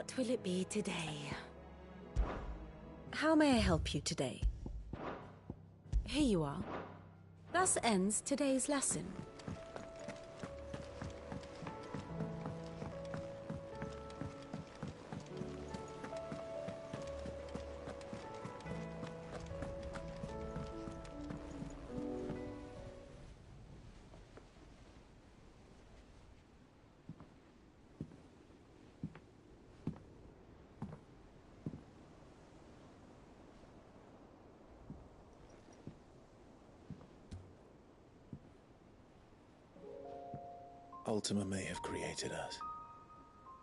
What will it be today? How may I help you today? Here you are. Thus ends today's lesson. Ultima may have created us,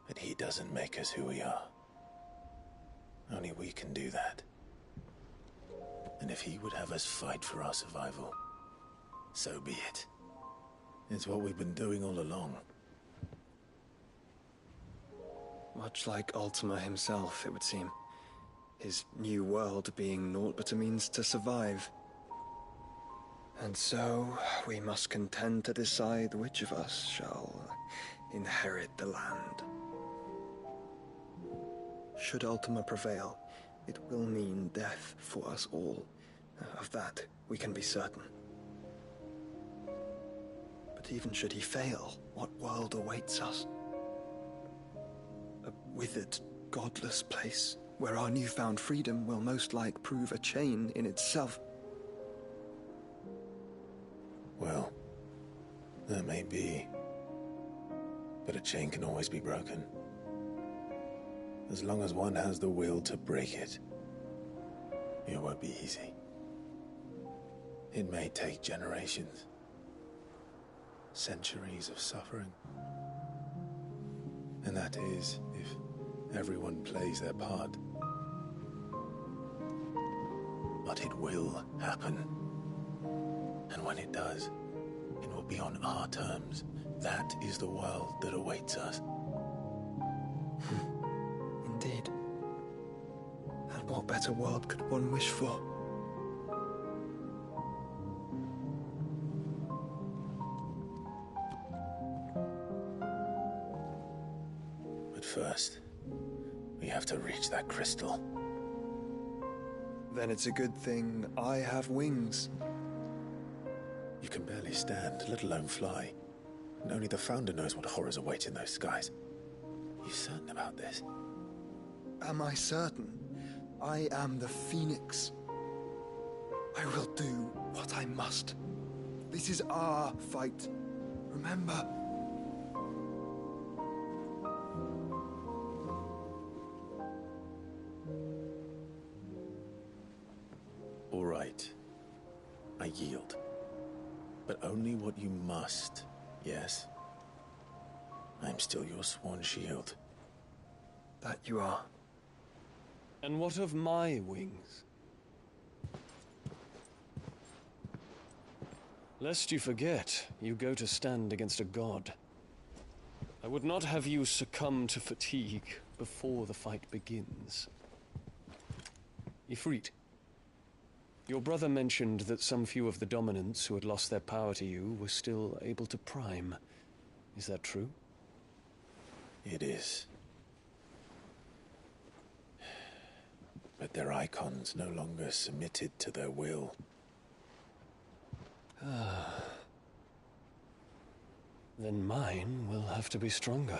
but he doesn't make us who we are. Only we can do that. And if he would have us fight for our survival, so be it. It's what we've been doing all along. Much like Ultima himself, it would seem. His new world being naught but a means to survive. And so, we must contend to decide which of us shall inherit the land. Should Ultima prevail, it will mean death for us all. Of that, we can be certain. But even should he fail, what world awaits us? A withered, godless place, where our newfound freedom will most like prove a chain in itself. Well, that may be. But a chain can always be broken. As long as one has the will to break it. It won't be easy. It may take generations. Centuries of suffering. And that is, if everyone plays their part. But it will happen. And when it does, it will be on our terms. That is the world that awaits us. Indeed. And what better world could one wish for? But first, we have to reach that crystal. Then it's a good thing I have wings. You can barely stand, let alone fly. And only the Founder knows what horrors await in those skies. You certain about this? Am I certain? I am the Phoenix. I will do what I must. This is our fight. Remember? All right. I yield. But only what you must, yes? I'm still your sworn shield. That you are. And what of my wings? Lest you forget, you go to stand against a god. I would not have you succumb to fatigue before the fight begins. Ifrit, your brother mentioned that some few of the dominants who had lost their power to you were still able to prime. Is that true? It is. But their icons no longer submitted to their will. Then mine will have to be stronger.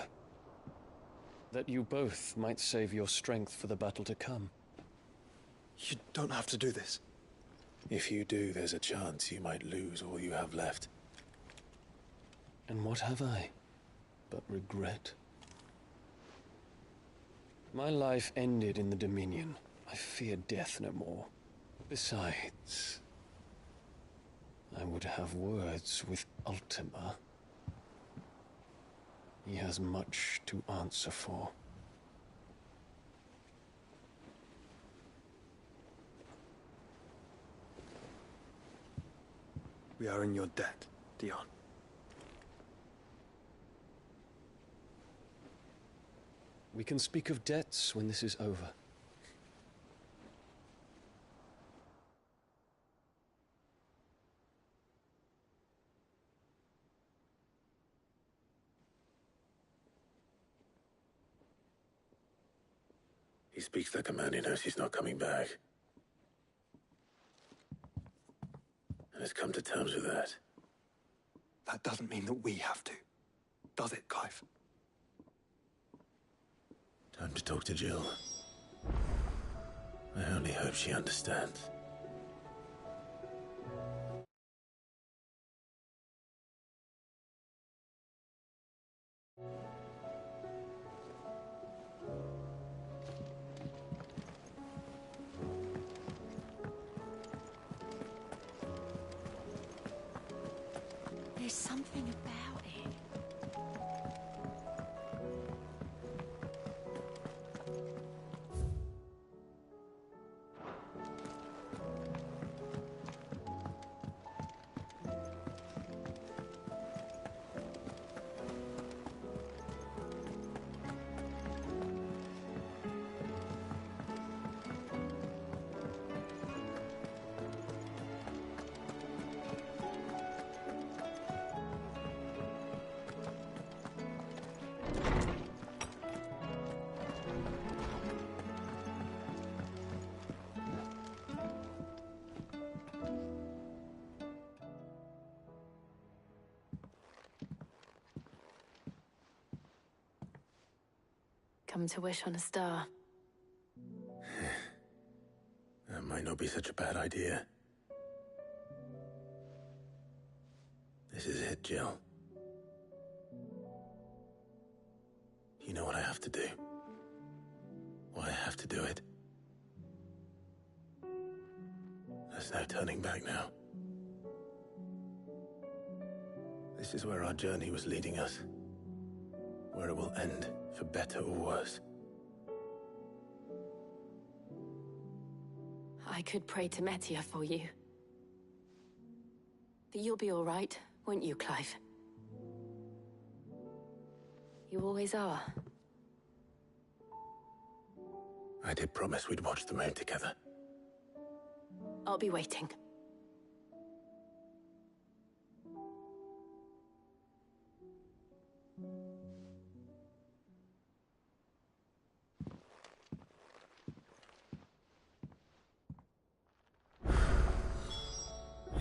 That you both might save your strength for the battle to come. You don't have to do this. If you do, there's a chance you might lose all you have left. And what have I but regret? My life ended in the Dominion. I fear death no more. Besides, I would have words with Ultima. He has much to answer for. We are in your debt, Dion. We can speak of debts when this is over. He speaks like a man who knows he's not coming back. And has come to terms with that. That doesn't mean that we have to, does it, Clive? Time to talk to Jill. I only hope she understands. There's something about it. Come to wish on a star. That might not be such a bad idea. This is it, Jill. You know what I have to do. Why I have to do it. There's no turning back now. This is where our journey was leading us. Where it will end, for better or worse. I could pray to Metia for you. But you'll be all right, won't you, Clive? You always are. I did promise we'd watch the moon together. I'll be waiting.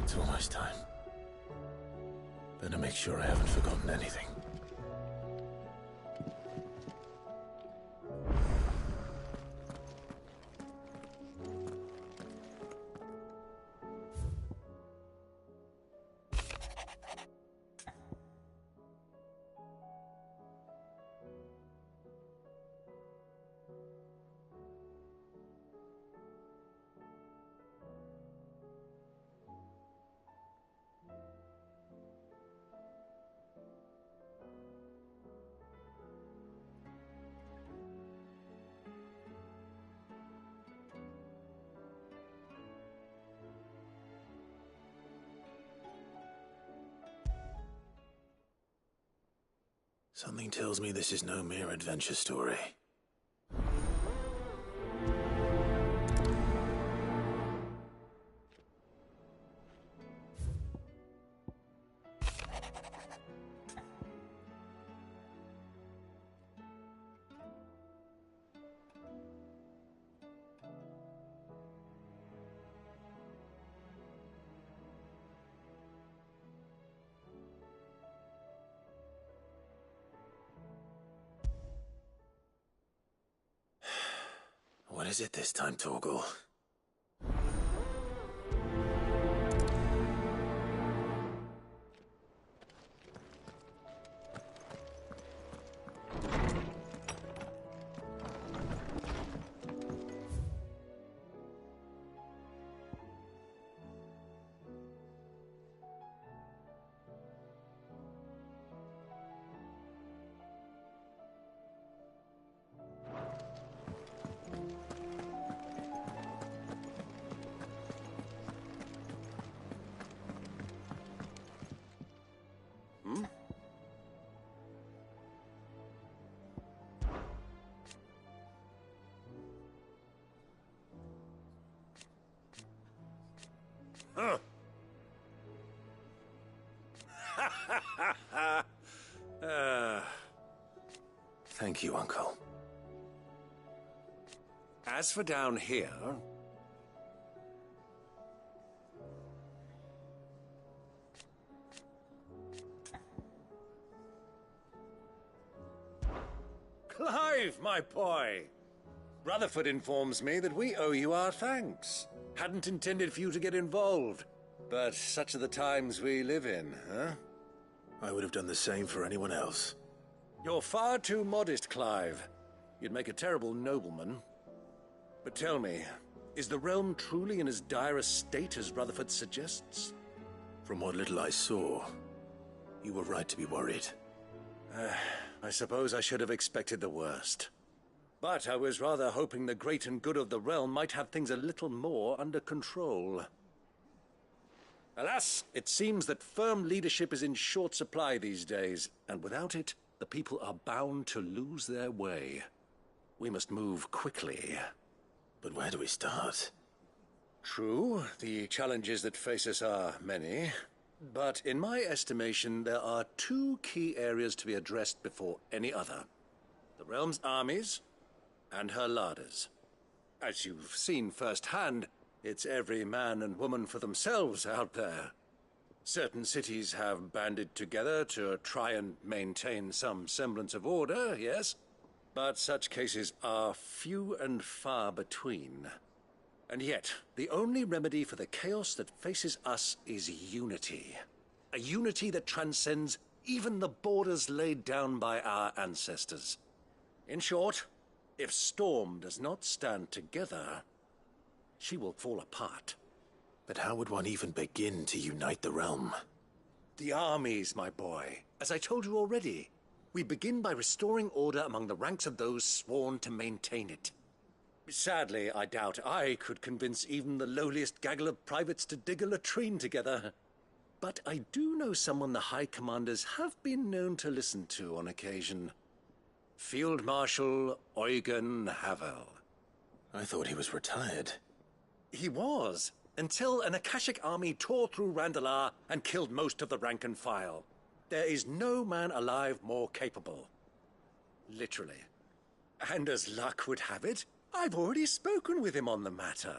It's almost time. Better make sure I haven't forgotten anything. Something tells me this is no mere adventure story. What is it this time, Torgal? Huh. Thank you, Uncle. As for down here... Clive, my boy! Rutherford informs me that we owe you our thanks. Hadn't intended for you to get involved, but such are the times we live in, huh? I would have done the same for anyone else. You're far too modest, Clive. You'd make a terrible nobleman. But tell me, is the realm truly in as dire a state as Rutherford suggests? From what little I saw, you were right to be worried. I suppose I should have expected the worst. But I was rather hoping the great and good of the realm might have things a little more under control. Alas, it seems that firm leadership is in short supply these days, and without it, the people are bound to lose their way. We must move quickly. But where do we start? True, the challenges that face us are many. But in my estimation, there are two key areas to be addressed before any other. The realm's armies and her larders. As you've seen firsthand, it's every man and woman for themselves out there. Certain cities have banded together to try and maintain some semblance of order, yes, but such cases are few and far between. And yet, the only remedy for the chaos that faces us is unity. A unity that transcends even the borders laid down by our ancestors. In short, if Storm does not stand together, she will fall apart. But how would one even begin to unite the realm? The armies, my boy. As I told you already, we begin by restoring order among the ranks of those sworn to maintain it. Sadly, I doubt I could convince even the lowliest gaggle of privates to dig a latrine together. But I do know someone the High Commanders have been known to listen to on occasion. Field Marshal Eugen Havel. I thought he was retired. He was, until an Akashic army tore through Randalar and killed most of the rank and file. There is no man alive more capable. Literally. And as luck would have it, I've already spoken with him on the matter.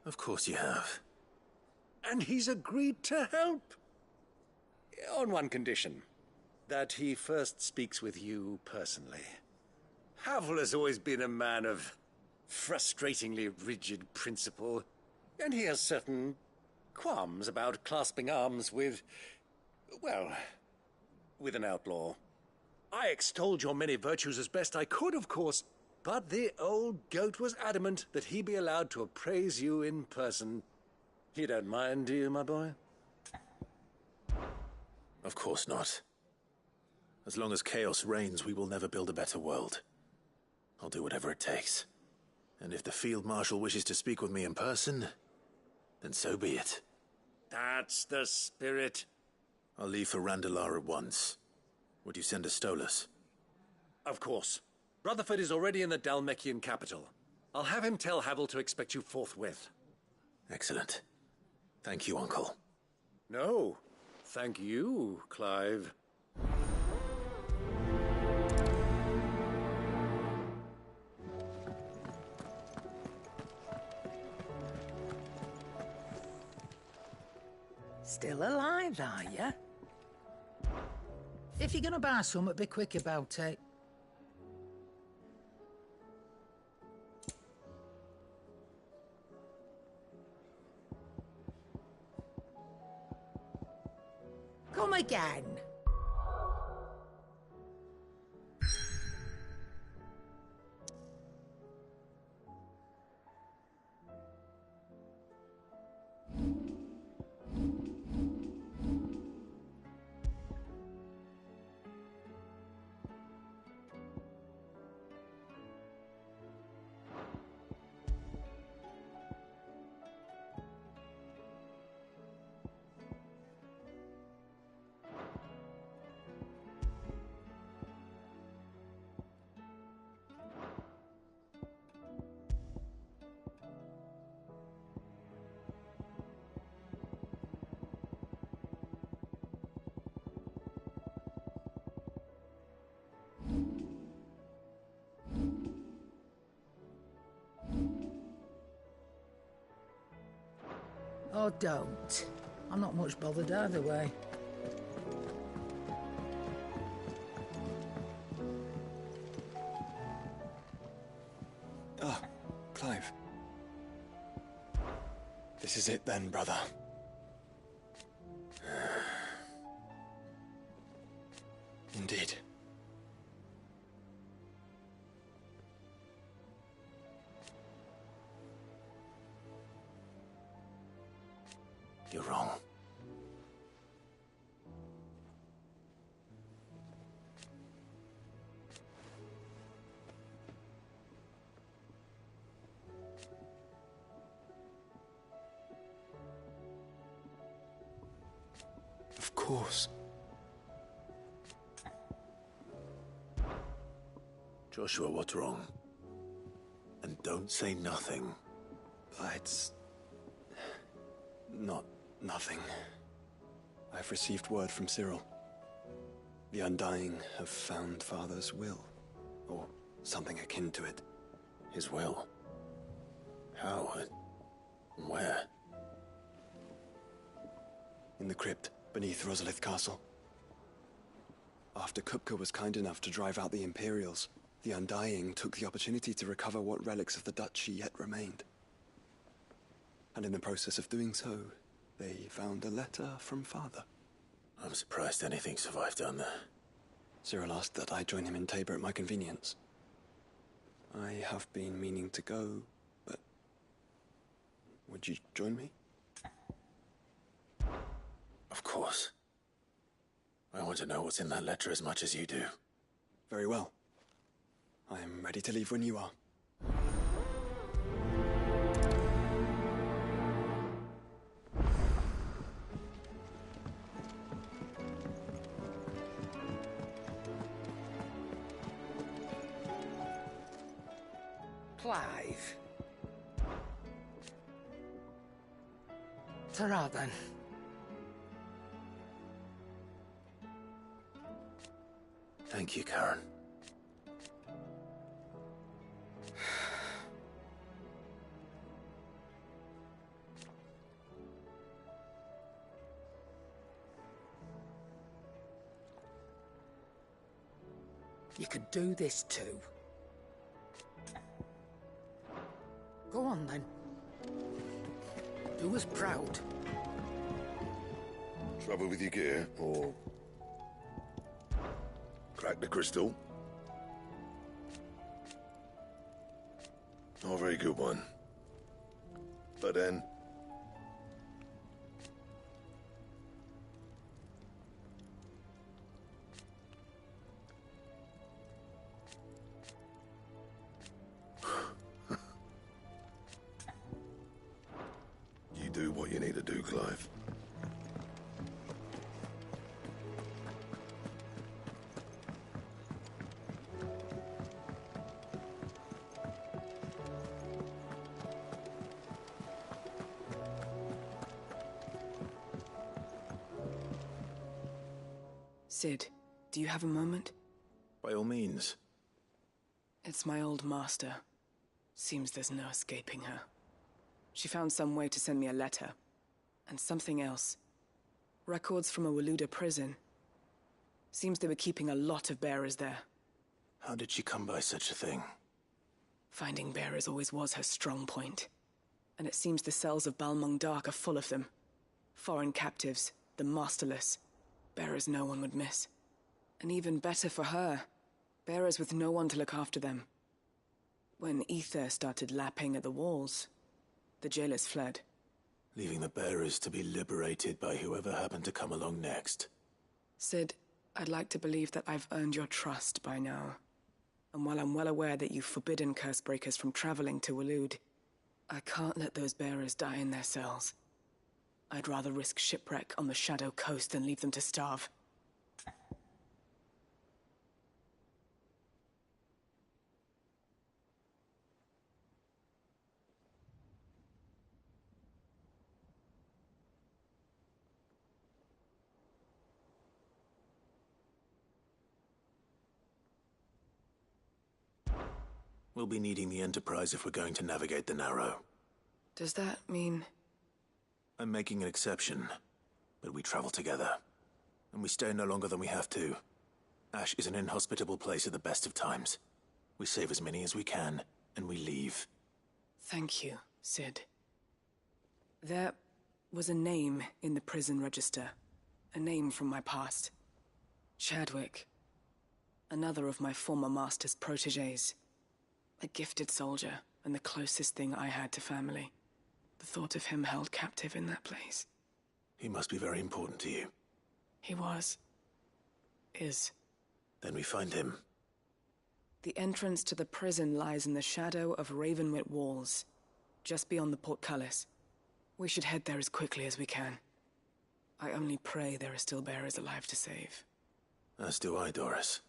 Of course you have. And he's agreed to help. On one condition. That he first speaks with you personally. Havel has always been a man of frustratingly rigid principle, and he has certain qualms about clasping arms with, well, with an outlaw. I extolled your many virtues as best I could, of course, but the old goat was adamant that he be allowed to appraise you in person. You don't mind, do you, my boy? Of course not. As long as chaos reigns, we will never build a better world. I'll do whatever it takes. And if the Field Marshal wishes to speak with me in person, then so be it. That's the spirit. I'll leave for Randalar at once. Would you send a Stolas? Of course. Rutherford is already in the Dalmekian capital. I'll have him tell Havel to expect you forthwith. Excellent. Thank you, Uncle. No, thank you, Clive. Still alive, are ya? If you're gonna buy something, be quick about it. Come again. Or don't. I'm not much bothered either way. Ah, Clive. This is it then, brother. Indeed. You're wrong. Of course. Joshua, what's wrong? And don't say nothing. It's... not nothing. I've received word from Cyril. The Undying have found Father's will, or something akin to it. His will? How? Where? In the crypt beneath Rosalith Castle. After Kupka was kind enough to drive out the Imperials, the Undying took the opportunity to recover what relics of the Duchy yet remained. And in the process of doing so, they found a letter from Father. I'm surprised anything survived down there. Cyril asked that I join him in Tabor at my convenience. I have been meaning to go, but... would you join me? Of course. I want to know what's in that letter as much as you do. Very well. I am ready to leave when you are. Clive. Ta-ra then. Thank you, Karen. You could do this too. Go on then. Do us proud. Trouble with your gear, or crack the crystal? Not a very good one. But then, you do what you need to do, Clive. Sid, do you have a moment? By all means. It's my old master. Seems there's no escaping her. She found some way to send me a letter. And something else. Records from a Waluda prison. Seems they were keeping a lot of bearers there. How did she come by such a thing? Finding bearers always was her strong point. And it seems the cells of Balmung Dark are full of them. Foreign captives, the masterless. Bearers no one would miss. And even better for her, bearers with no one to look after them. When ether started lapping at the walls, the jailers fled. Leaving the bearers to be liberated by whoever happened to come along next. Sid, I'd like to believe that I've earned your trust by now. And while I'm well aware that you've forbidden Cursebreakers from traveling to Waloed, I can't let those bearers die in their cells. I'd rather risk shipwreck on the Shadow Coast than leave them to starve. We'll be needing the Enterprise if we're going to navigate the Narrow. Does that mean... I'm making an exception, but we travel together. And we stay no longer than we have to. Ash is an inhospitable place at the best of times. We save as many as we can, and we leave. Thank you, Sid. There was a name in the prison register. A name from my past. Chadwick. Another of my former master's protégés. A gifted soldier, and the closest thing I had to family. The thought of him held captive in that place. He must be very important to you. He was. Is. Then we find him. The entrance to the prison lies in the shadow of Ravenwit walls, just beyond the portcullis. We should head there as quickly as we can. I only pray there are still bearers alive to save. As do I, Doris.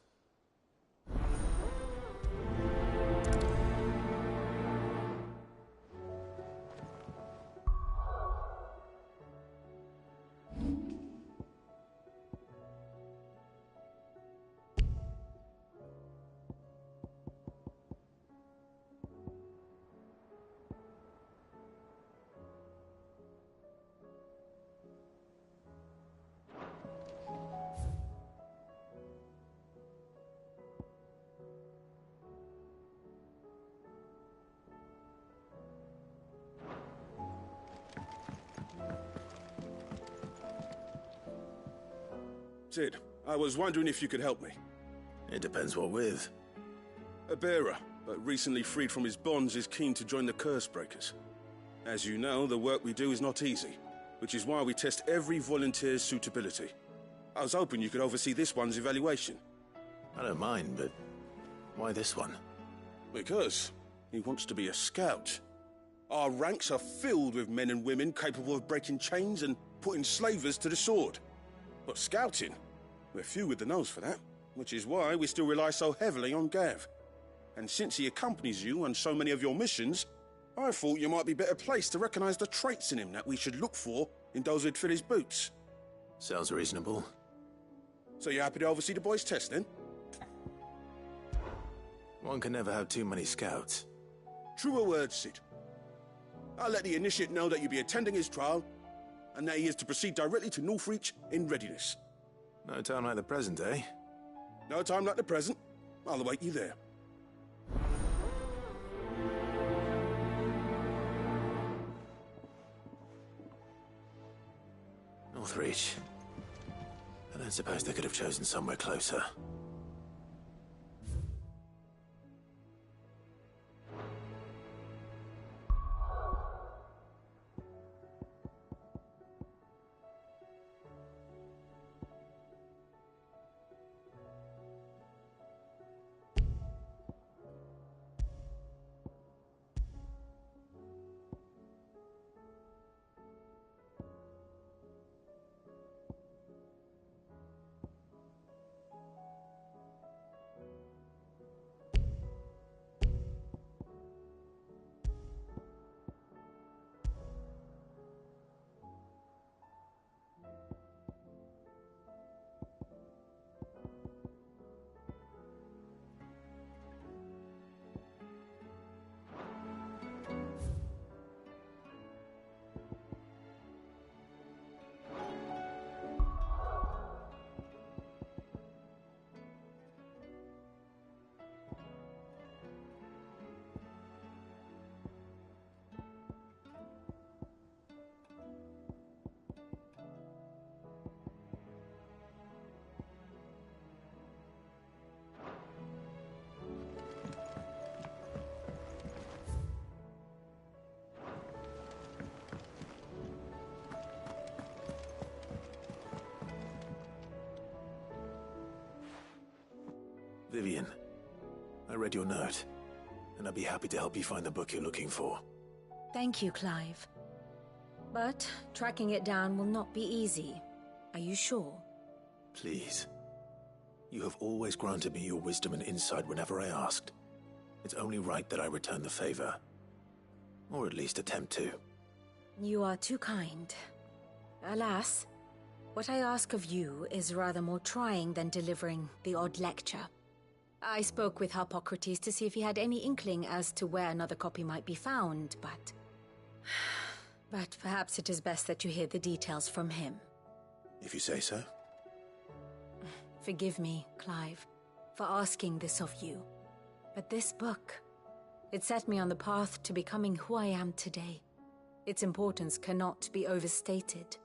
Sid, I was wondering if you could help me. It depends what with. A bearer, but recently freed from his bonds, is keen to join the Curse Breakers. As you know, the work we do is not easy, which is why we test every volunteer's suitability. I was hoping you could oversee this one's evaluation. I don't mind, but why this one? Because he wants to be a scout. Our ranks are filled with men and women capable of breaking chains and putting slavers to the sword. But scouting, we're few with the nose for that, which is why we still rely so heavily on Gav. And since he accompanies you on so many of your missions, I thought you might be better placed to recognize the traits in him that we should look for in those who'd fill his boots. Sounds reasonable. So you're happy to oversee the boys' test, then? One can never have too many scouts. Truer words, Sid. I'll let the initiate know that you'll be attending his trial, and that he is to proceed directly to Northreach in readiness. No time like the present, eh? No time like the present. I'll await you there. Northreach. I don't suppose they could have chosen somewhere closer. Vivian, I read your note, and I'd be happy to help you find the book you're looking for. Thank you, Clive. But tracking it down will not be easy. Are you sure? Please. You have always granted me your wisdom and insight whenever I asked. It's only right that I return the favor. Or at least attempt to. You are too kind. Alas, what I ask of you is rather more trying than delivering the odd lecture. I spoke with Harpocrates to see if he had any inkling as to where another copy might be found, but But perhaps it is best that you hear the details from him. If you say so. Forgive me, Clive, for asking this of you. But this book, it set me on the path to becoming who I am today. Its importance cannot be overstated.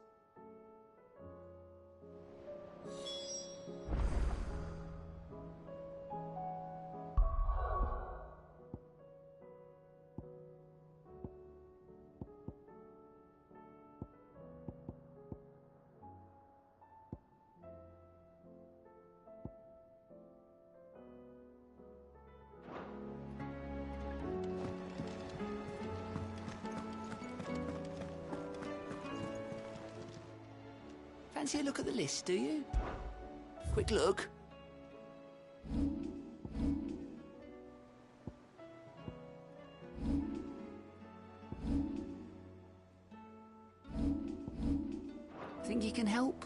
Fancy a look at the list, do you? Quick look. Think you can help?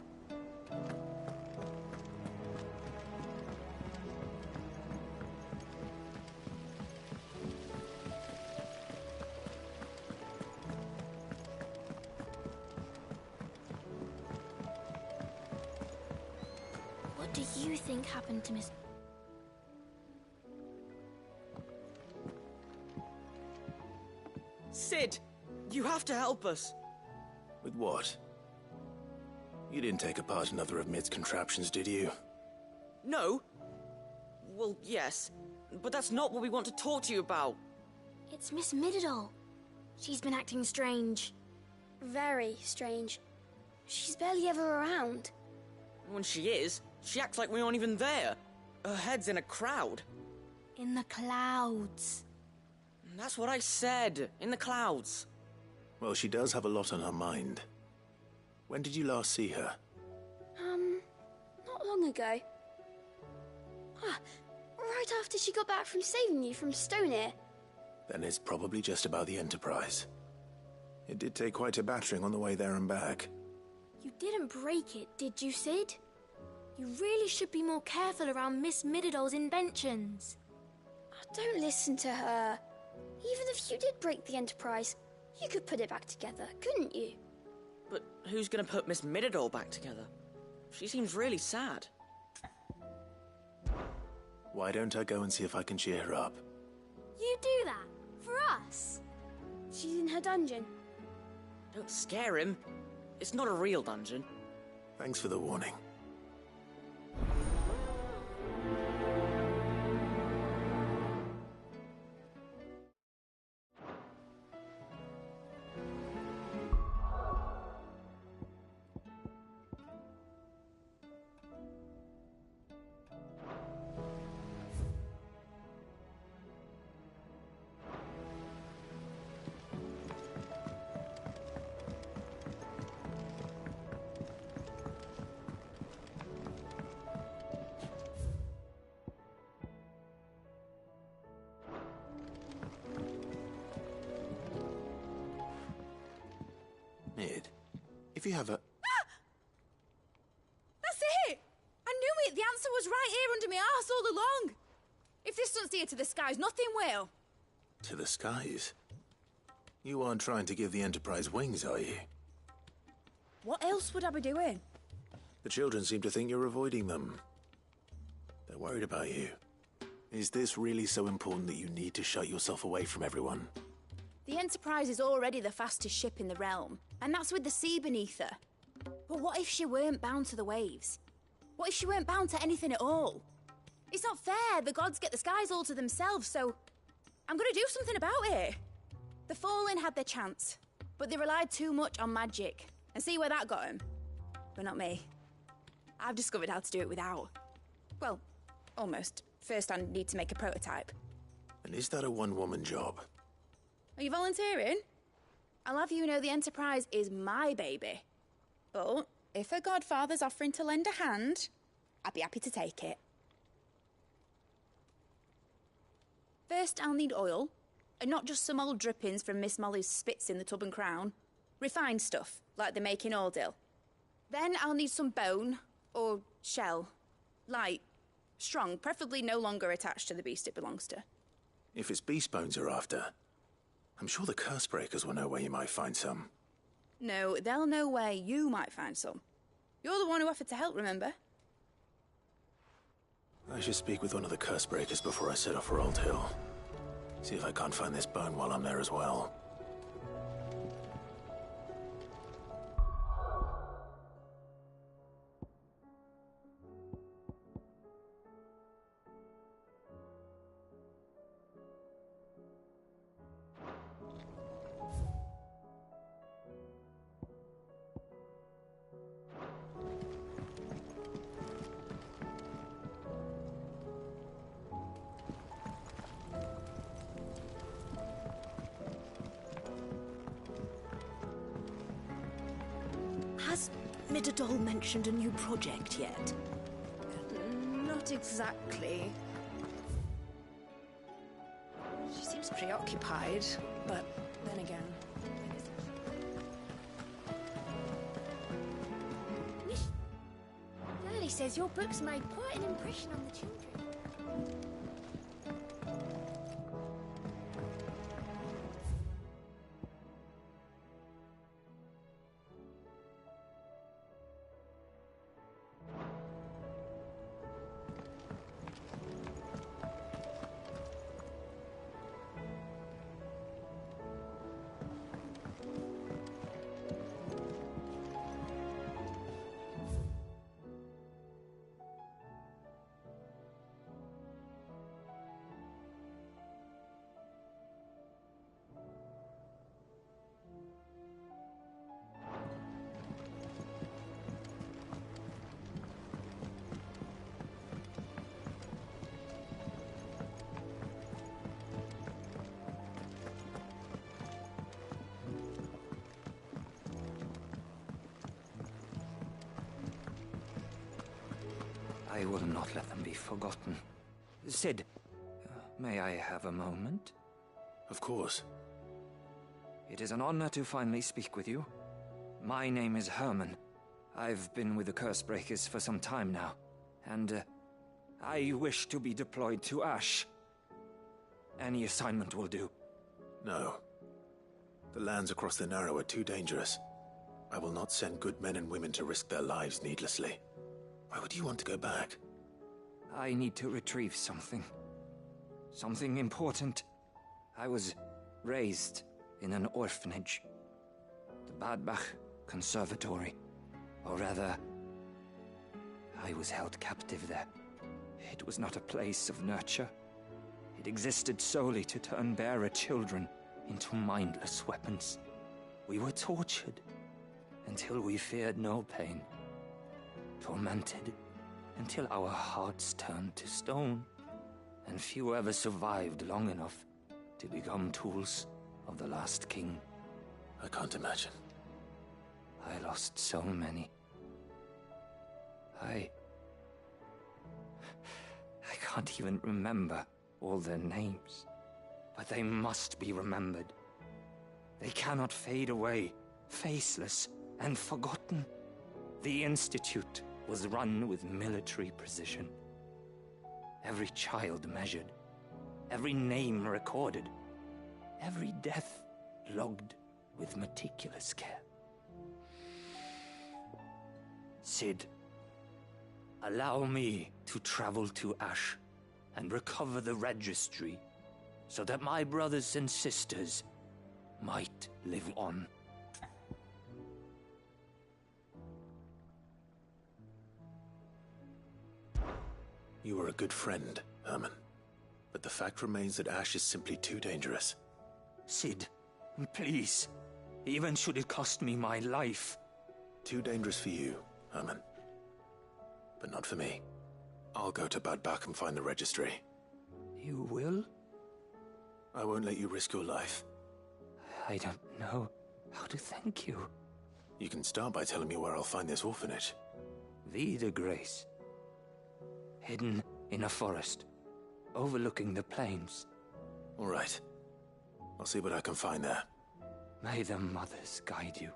What do you think happened to Miss... Sid! You have to help us! With what? You didn't take apart another of Mid's contraptions, did you? No? Well, yes. But that's not what we want to talk to you about. It's Miss Mididol. She's been acting strange. Very strange. She's barely ever around. When she is, she acts like we aren't even there. Her head's in a crowd. In the clouds. That's what I said. In the clouds. Well, she does have a lot on her mind. When did you last see her? Not long ago. Right after she got back from saving you from Stoneir. Then it's probably just about the Enterprise. It did take quite a battering on the way there and back. You didn't break it, did you, Sid? You really should be more careful around Miss Mididol's inventions. Don't listen to her. Even if you did break the Enterprise, you could put it back together, couldn't you? But who's gonna put Miss Mididol back together? She seems really sad. Why don't I go and see if I can cheer her up? You do that? For us? She's in her dungeon. Don't scare him. It's not a real dungeon. Thanks for the warning. Mid, if you have a... That's it! I knew it! The answer was right here under my arse all along! If this doesn't steer to the skies, nothing will! To the skies? You aren't trying to give the Enterprise wings, are you? What else would I be doing? The children seem to think you're avoiding them. They're worried about you. Is this really so important that you need to shut yourself away from everyone? The Enterprise is already the fastest ship in the realm, and that's with the sea beneath her. But what if she weren't bound to the waves? What if she weren't bound to anything at all? It's not fair. The gods get the skies all to themselves, so I'm gonna do something about it. The Fallen had their chance, but they relied too much on magic. And see where that got them? But not me. I've discovered how to do it without. Well, almost. First, I need to make a prototype. And is that a one-woman job? Are you volunteering? I'll have you know the Enterprise is my baby. But if a godfather's offering to lend a hand, I'd be happy to take it. First, I'll need oil, and not just some old drippings from Miss Molly's spits in the tub and crown. Refined stuff, like they make in Ordil. Then I'll need some bone, or shell. Light, strong, preferably no longer attached to the beast it belongs to. If it's beast bones you're after, I'm sure the Cursebreakers will know where you might find some. No, they'll know where you might find some. You're the one who offered to help, remember? I should speak with one of the curse breakers before I set off for Old Hill. See if I can't find this bone while I'm there as well. Has Midadol mentioned a new project yet? Not exactly. She seems preoccupied, but then again... Miss Shirley says your books made quite an impression on the children. I will not let them be forgotten. Sid, may I have a moment? Of course. It is an honor to finally speak with you. My name is Herman. I've been with the Cursebreakers for some time now, and I wish to be deployed to Ash. Any assignment will do. No. The lands across the Narrow are too dangerous. I will not send good men and women to risk their lives needlessly. Why would you want to go back? I need to retrieve something. Something important. I was raised in an orphanage. The Badbach Conservatory. Or rather, I was held captive there. It was not a place of nurture. It existed solely to turn bearer children into mindless weapons. We were tortured until we feared no pain. Tormented until our hearts turned to stone, and few ever survived long enough to become tools of the last king. I can't imagine. I lost so many. I can't even remember all their names, but they must be remembered. They cannot fade away, faceless and forgotten. The Institute was run with military precision. Every child measured, every name recorded, every death logged with meticulous care. Sid, allow me to travel to Ash and recover the registry so that my brothers and sisters might live on. You were a good friend, Herman. But the fact remains that Ash is simply too dangerous. Sid, please. Even should it cost me my life. Too dangerous for you, Herman. But not for me. I'll go to Bad Bach and find the registry. You will? I won't let you risk your life. I don't know how to thank you. You can start by telling me where I'll find this orphanage. Vida Grace. Hidden in a forest, overlooking the plains. All right. I'll see what I can find there. May the mothers guide you.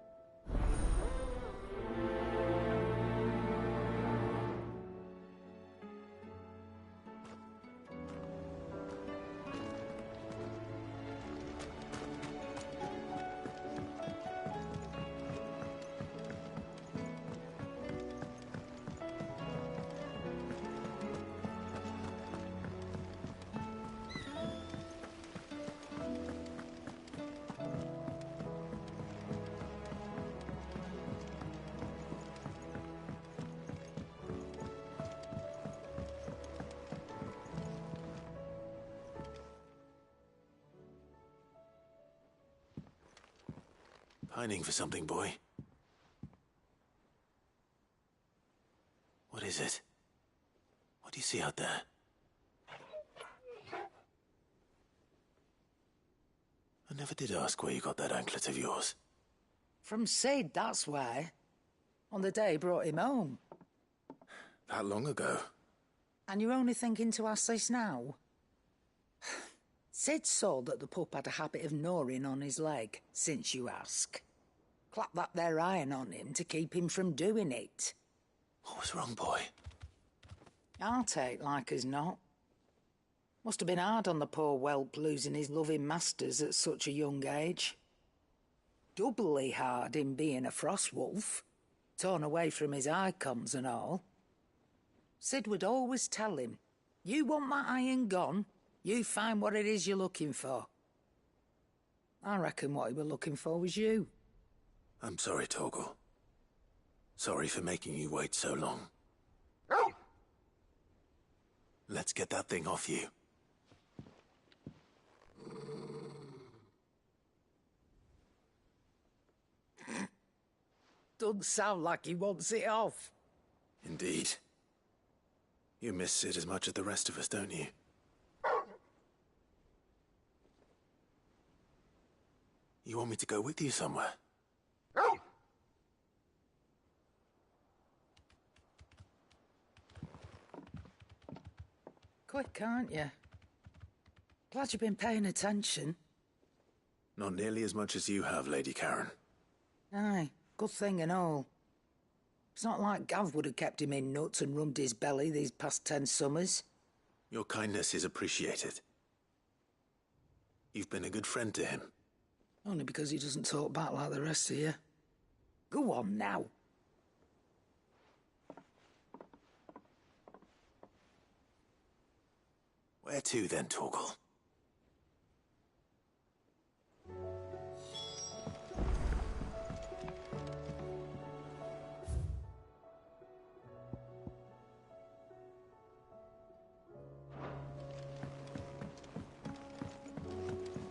Pining for something, boy? What is it? What do you see out there? I never did ask where you got that anklet of yours. From Sid, that's why. On the day he brought him home. That long ago? And you're only thinking to ask this now? Sid saw that the pup had a habit of gnawing on his leg, since you ask. Clap that there iron on him to keep him from doing it. What was wrong, boy? I'll take like as not. Must have been hard on the poor whelp losing his loving masters at such a young age. Doubly hard in being a frost wolf, torn away from his icons and all. Sid would always tell him, you want that iron gone, you find what it is you're looking for. I reckon what he was looking for was you. I'm sorry, Torgal. Sorry for making you wait so long. Let's get that thing off you. Doesn't sound like he wants it off. Indeed. You miss Sid as much as the rest of us, don't you? You want me to go with you somewhere? Quick, aren't you? Glad you've been paying attention. Not nearly as much as you have, Lady Karen. Aye, good thing and all. It's not like Gav would have kept him in nuts and rubbed his belly these past 10 summers. Your kindness is appreciated. You've been a good friend to him. Only because he doesn't talk back like the rest of you. Go on now. Where to then, Torgal?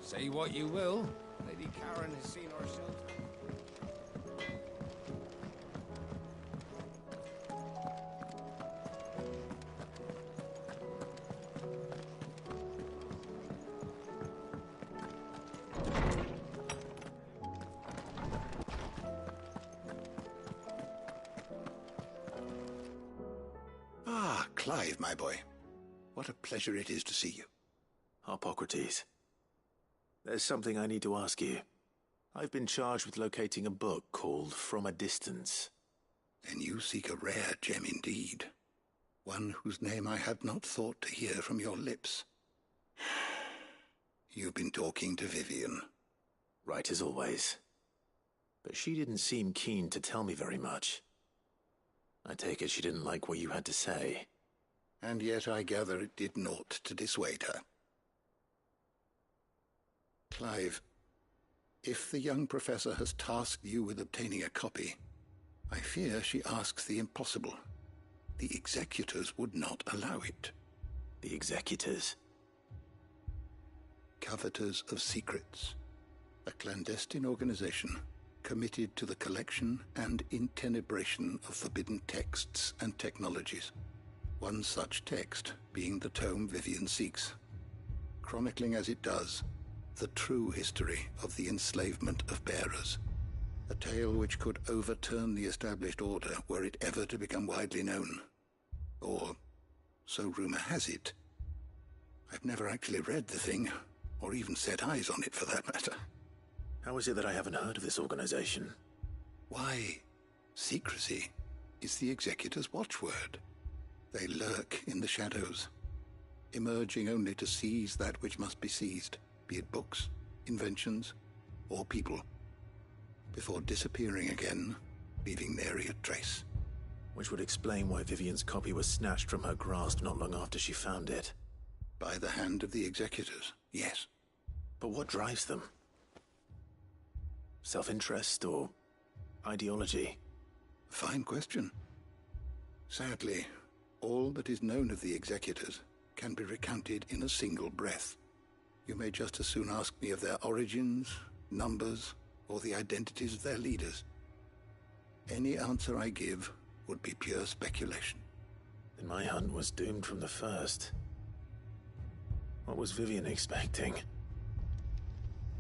Say what you will, Lady Karen has seen herself. Ah, Clive, my boy. What a pleasure it is to see you. Harpocrates. There's something I need to ask you. I've been charged with locating a book called From a Distance. Then you seek a rare gem indeed. One whose name I had not thought to hear from your lips. You've been talking to Vivian. Right as always. But she didn't seem keen to tell me very much. I take it she didn't like what you had to say. And yet I gather it did naught to dissuade her. Clive, if the young professor has tasked you with obtaining a copy, I fear she asks the impossible. The executors would not allow it. The executors? Coveters of Secrets, a clandestine organization committed to the collection and intenebration of forbidden texts and technologies. One such text being the tome Vivian seeks, chronicling as it does the true history of the enslavement of bearers, a tale which could overturn the established order were it ever to become widely known. Or, so rumor has it. I've never actually read the thing, or even set eyes on it for that matter. How is it that I haven't heard of this organization? Why, secrecy is the executor's watchword. They lurk in the shadows, emerging only to seize that which must be seized, be it books, inventions, or people, before disappearing again, leaving nary a trace. Which would explain why Vivian's copy was snatched from her grasp not long after she found it. By the hand of the executors, yes. But what drives them? Self-interest or ideology? Fine question. Sadly, all that is known of the executors can be recounted in a single breath. You may just as soon ask me of their origins, numbers, or the identities of their leaders. Any answer I give would be pure speculation. Then my hunt was doomed from the first. What was Vivian expecting?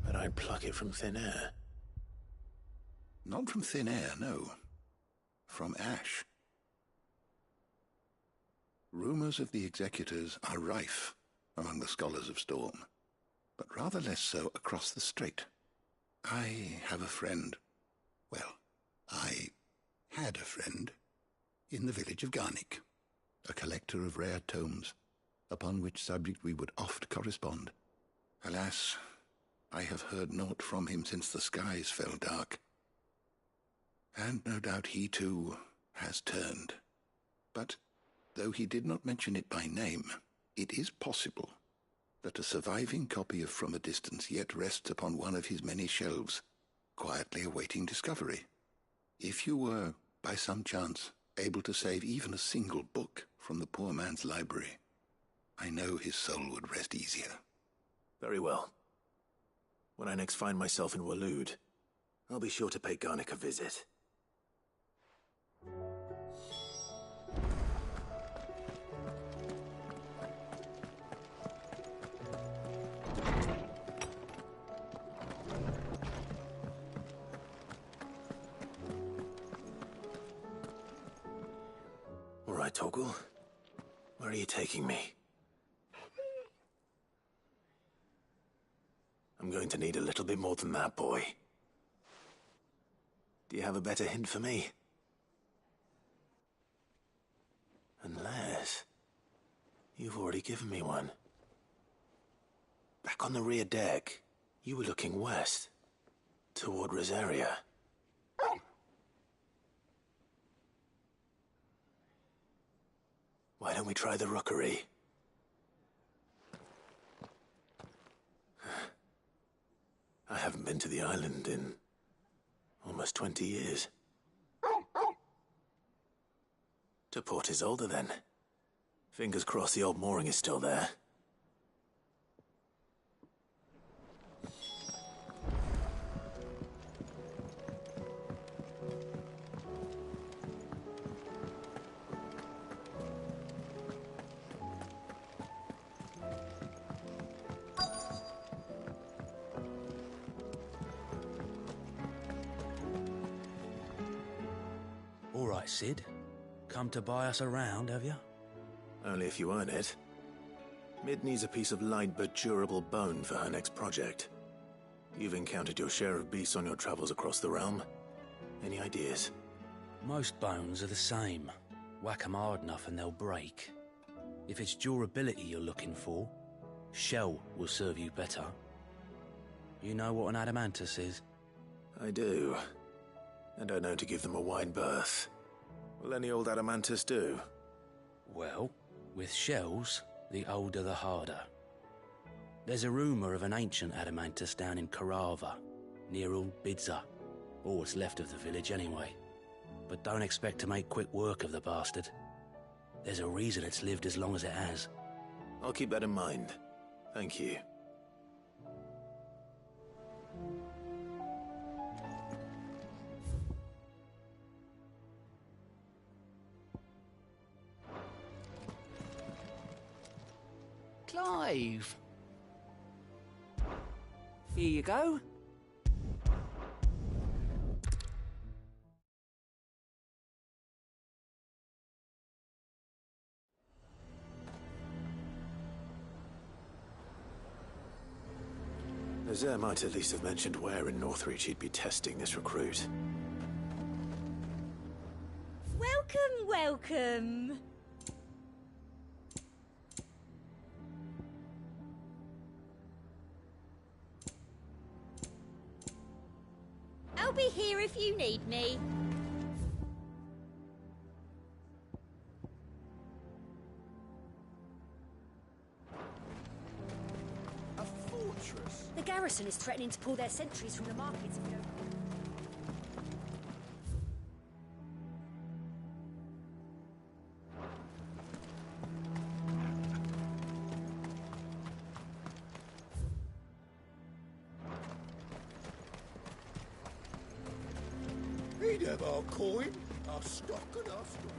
That I'd pluck it from thin air? Not from thin air, no. From ash. Rumors of the executors are rife among the scholars of Storm, but rather less so across the strait. I have a friend. Well, I had a friend in the village of Garnick, a collector of rare tomes, upon which subject we would oft correspond. Alas, I have heard naught from him since the skies fell dark. And no doubt he too has turned. But though he did not mention it by name, it is possible that a surviving copy of From a Distance yet rests upon one of his many shelves, quietly awaiting discovery. If you were, by some chance, able to save even a single book from the poor man's library, I know his soul would rest easier. Very well. When I next find myself in Waloed, I'll be sure to pay Garnick a visit. All right, Torgal. Where are you taking me? I'm going to need a little bit more than that, boy. Do you have a better hint for me? Unless you've already given me one. Back on the rear deck, you were looking west, toward Rosaria. Why don't we try the rookery? I haven't been to the island in almost 20 years. To Port Isolde, then. Fingers crossed the old mooring is still there. All right, Sid. Come to buy us around, have you? Only if you earn it. Mid needs a piece of light but durable bone for her next project. You've encountered your share of beasts on your travels across the realm. Any ideas? Most bones are the same. Whack 'em hard enough and they'll break. If it's durability you're looking for, shell will serve you better. You know what an adamantus is? I do. And I know to give them a wide berth. Will any old adamantus do? Well, with shells, the older the harder. There's a rumour of an ancient adamantus down in Carava, near Old Bidza, or what's left of the village anyway. But don't expect to make quick work of the bastard. There's a reason it's lived as long as it has. I'll keep that in mind. Thank you. Clive! Here you go. Nazaire might at least have mentioned where in Northreach he'd be testing this recruit. Welcome, welcome. I'll be here if you need me. A fortress? The garrison is threatening to pull their sentries from the markets if we don't... We'd have our coin, our stock and our stock.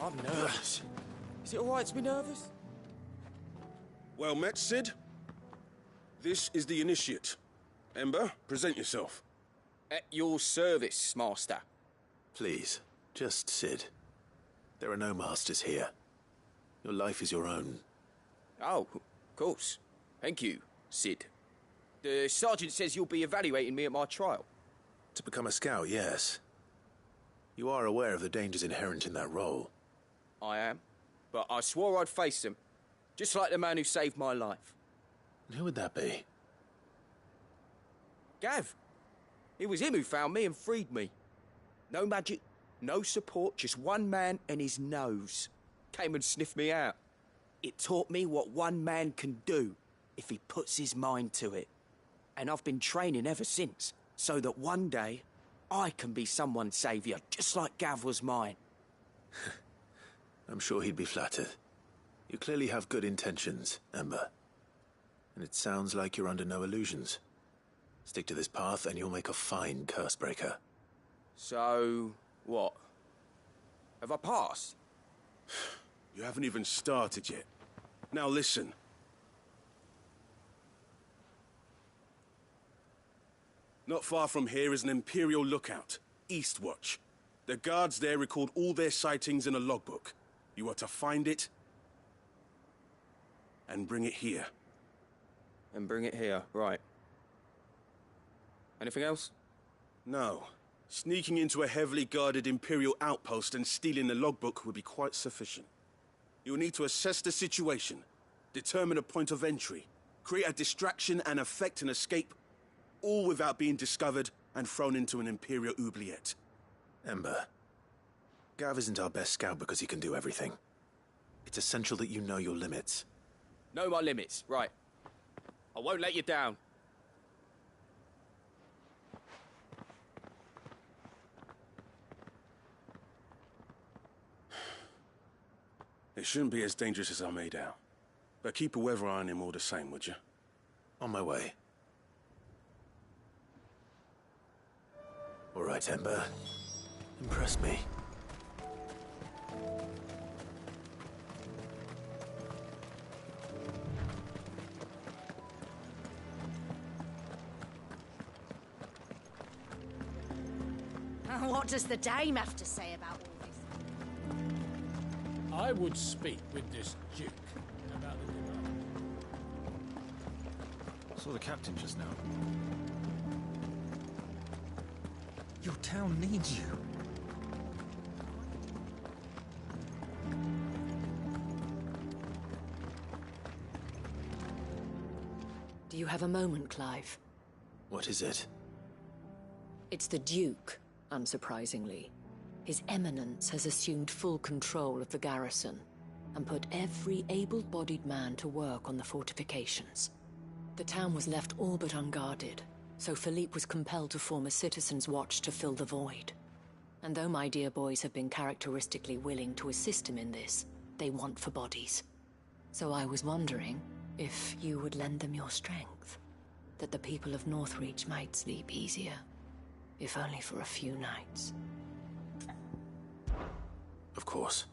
I'm nervous. Is it alright to be nervous? Well met, Sid. This is the initiate. Ember, present yourself. At your service, Master. Please, just Sid. There are no masters here. Your life is your own. Oh, of course. Thank you, Sid. The sergeant says you'll be evaluating me at my trial. To become a scout, yes. You are aware of the dangers inherent in that role. I am. But I swore I'd face them. Just like the man who saved my life. And who would that be? Gav. It was him who found me and freed me. No magic, no support, just one man and his nose. Came and sniffed me out. It taught me what one man can do if he puts his mind to it. And I've been training ever since, so that one day I can be someone's saviour, just like Gav was mine. I'm sure he'd be flattered. You clearly have good intentions, Ember. And it sounds like you're under no illusions. Stick to this path and you'll make a fine cursebreaker. So, what? Have I passed? You haven't even started yet. Now listen. Not far from here is an Imperial lookout, Eastwatch. The guards there record all their sightings in a logbook. You are to find it and bring it here. And bring it here, right. Anything else? No. Sneaking into a heavily guarded Imperial outpost and stealing the logbook would be quite sufficient. You'll need to assess the situation, determine a point of entry, create a distraction and effect an escape, all without being discovered and thrown into an Imperial oubliette. Ember, Gav isn't our best scout because he can do everything. It's essential that you know your limits. Know my limits, right. I won't let you down. It shouldn't be as dangerous as I made out. But keep a weather eye on him all the same, would you? On my way. All right, Ember. Impress me. What does the dame have to say about all this? I would speak with this Duke about the demand. Saw the captain just now. Your town needs you. Do you have a moment, Clive? What is it? It's the Duke, unsurprisingly. His Eminence has assumed full control of the garrison and put every able-bodied man to work on the fortifications. The town was left all but unguarded, so Philippe was compelled to form a citizens' watch to fill the void. And though my dear boys have been characteristically willing to assist him in this, they want for bodies. So I was wondering if you would lend them your strength, that the people of Northreach might sleep easier, if only for a few nights. Of course.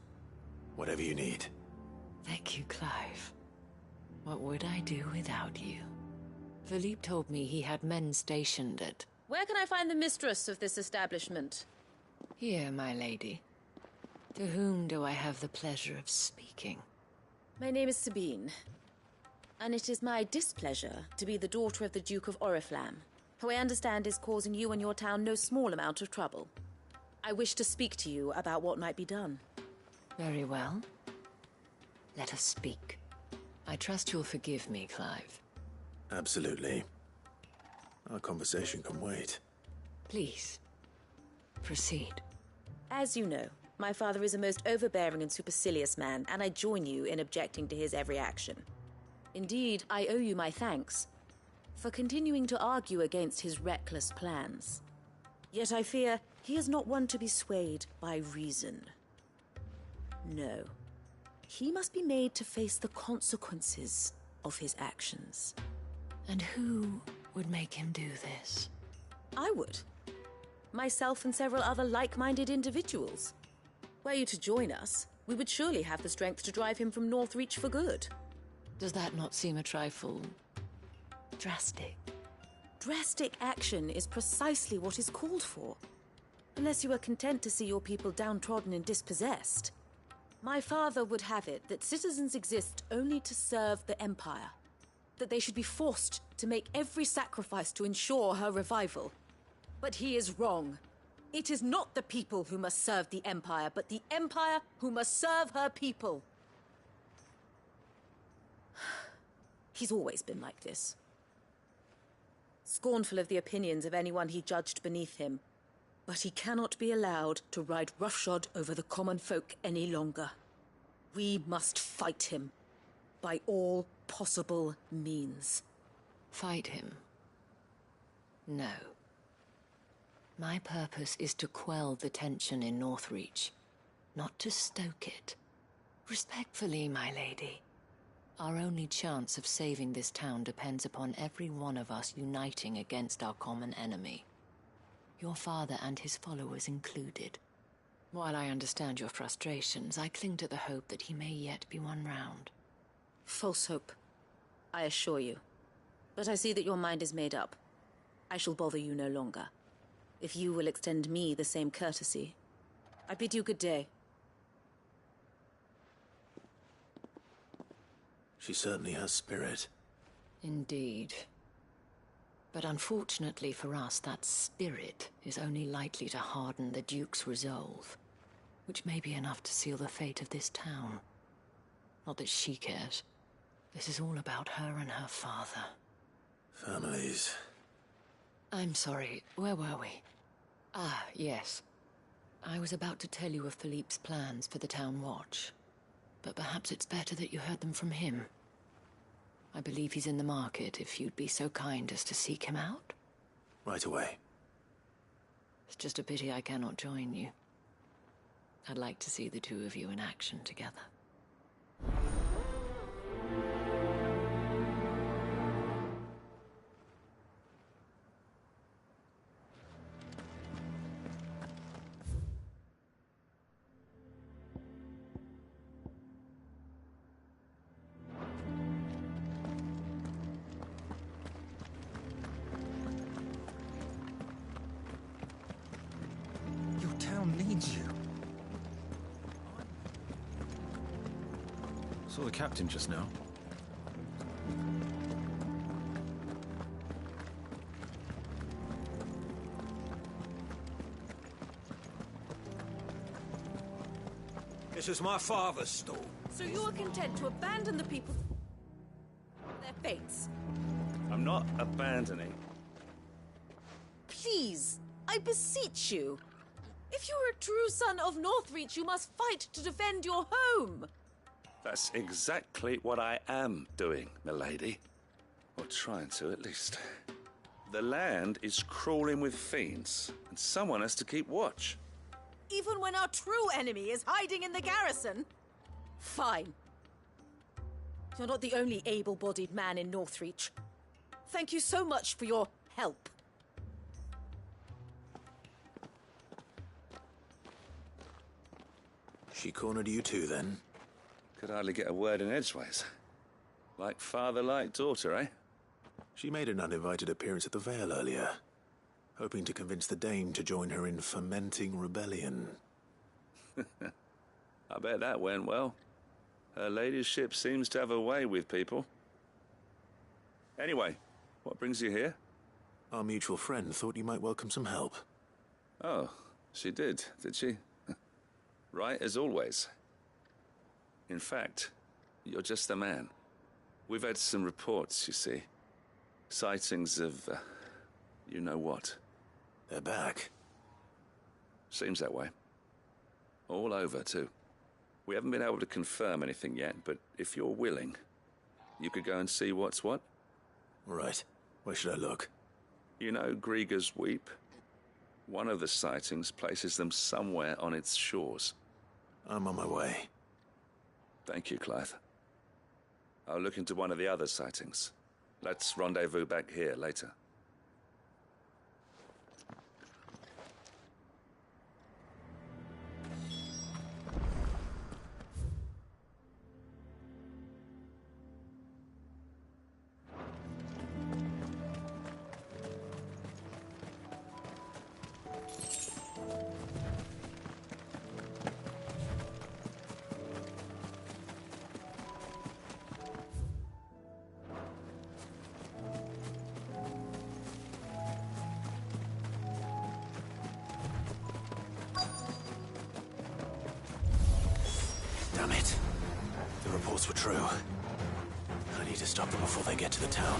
Whatever you need. Thank you, Clive. What would I do without you? Philippe told me he had men stationed at... Where can I find the mistress of this establishment? Here, my lady. To whom do I have the pleasure of speaking? My name is Sabine. And it is my displeasure to be the daughter of the Duke of Oriflamme, who I understand is causing you and your town no small amount of trouble. I wish to speak to you about what might be done. Very well. Let us speak. I trust you'll forgive me, Clive. Absolutely. Our conversation can wait. Please, proceed. As you know, my father is a most overbearing and supercilious man, and I join you in objecting to his every action. Indeed, I owe you my thanks for continuing to argue against his reckless plans. Yet I fear he is not one to be swayed by reason. No. He must be made to face the consequences of his actions. And who would make him do this? I would. Myself and several other like-minded individuals. Were you to join us, we would surely have the strength to drive him from Northreach for good. Does that not seem a trifle drastic? Drastic action is precisely what is called for. Unless you are content to see your people downtrodden and dispossessed. My father would have it that citizens exist only to serve the Empire. That they should be forced to make every sacrifice to ensure her revival. But he is wrong. It is not the people who must serve the Empire, but the Empire who must serve her people. He's always been like this. Scornful of the opinions of anyone he judged beneath him. But he cannot be allowed to ride roughshod over the common folk any longer. We must fight him. By all possible means. Fight him? No. My purpose is to quell the tension in Northreach, not to stoke it. Respectfully, my lady. Our only chance of saving this town depends upon every one of us uniting against our common enemy. Your father and his followers included. While I understand your frustrations, I cling to the hope that he may yet be won round. False hope, I assure you. But I see that your mind is made up. I shall bother you no longer. If you will extend me the same courtesy, I bid you good day. She certainly has spirit. Indeed. But unfortunately for us, that spirit is only likely to harden the Duke's resolve, which may be enough to seal the fate of this town. Not that she cares. This is all about her and her father. Families. I'm sorry, where were we? Ah, yes. I was about to tell you of Philippe's plans for the town watch. But perhaps it's better that you heard them from him. I believe he's in the market, if you'd be so kind as to seek him out. Right away. It's just a pity I cannot join you. I'd like to see the two of you in action together. Needs you. Saw the captain just now. This is my father's store. So you are content to abandon the people their fates? I'm not abandoning. Please, I beseech you. If you are a true son of Northreach, you must fight to defend your home. That's exactly what I am doing, milady. Or trying to, at least. The land is crawling with fiends, and someone has to keep watch. Even when our true enemy is hiding in the garrison? Fine. You're not the only able-bodied man in Northreach. Thank you so much for your help. She cornered you too, then? Could hardly get a word in edgeways. Like father, like daughter, eh? She made an uninvited appearance at the Vale earlier, hoping to convince the Dame to join her in fomenting rebellion. I bet that went well. Her ladyship seems to have a way with people. Anyway, what brings you here? Our mutual friend thought you might welcome some help. Oh, she did she? Right, as always. In fact, you're just the man. We've had some reports, you see. Sightings of, you know what. They're back. Seems that way. All over, too. We haven't been able to confirm anything yet, but if you're willing, you could go and see what's what. Right. Where should I look? You know Grieger's Weep? One of the sightings places them somewhere on its shores. I'm on my way. Thank you, Clive. I'll look into one of the other sightings. Let's rendezvous back here later. Damn it. The reports were true. I need to stop them before they get to the town.